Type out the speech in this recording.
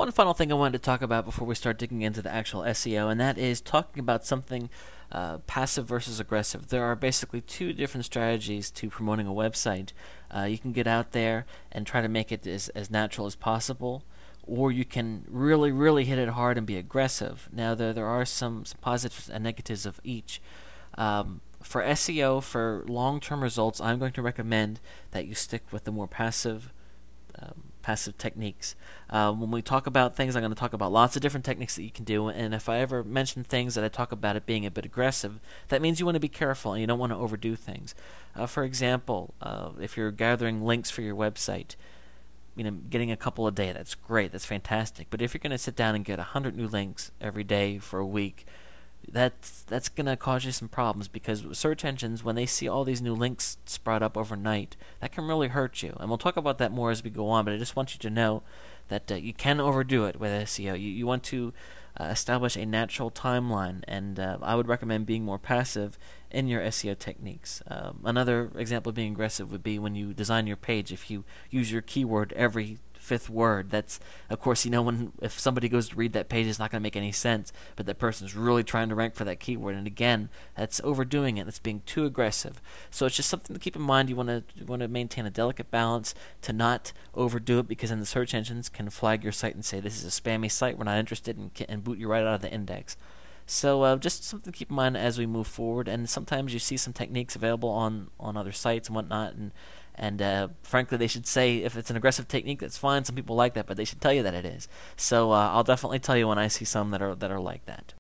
One final thing I wanted to talk about before we start digging into the actual SEO, and that is talking about something passive versus aggressive. There are basically two different strategies to promoting a website. You can get out there and try to make it as natural as possible, or you can really, really hit it hard and be aggressive. Now, there are some positives and negatives of each. For SEO, for long-term results, I'm going to recommend that you stick with the more passive techniques. When we talk about things, I'm going to talk about lots of different techniques that you can do, and if I ever mention things that I talk about it being a bit aggressive, that means you want to be careful and you don't want to overdo things. For example, if you're gathering links for your website, getting a couple a day, that's great, that's fantastic. But if you're going to sit down and get 100 new links every day for a week, that's going to cause you some problems, because search engines, when they see all these new links sprout up overnight, that can really hurt you. And we'll talk about that more as we go on, but I just want you to know that you can overdo it with SEO. You want to establish a natural timeline, and I would recommend being more passive in your SEO techniques. Another example of being aggressive would be when you design your page. If you use your keyword every fifth word, that's, of course, if somebody goes to read that page, it's not going to make any sense, but that person's really trying to rank for that keyword, and again, that's overdoing it. That's being too aggressive. So it's just something to keep in mind. You want to maintain a delicate balance to not overdo it, because then the search engines can flag your site and say, this is a spammy site, we're not interested, and boot you right out of the index. So just something to keep in mind as we move forward. And sometimes you see some techniques available on other sites and whatnot, and frankly, they should say if it's an aggressive technique, that's fine. Some people like that, but they should tell you that it is. So I'll definitely tell you when I see some that are like that.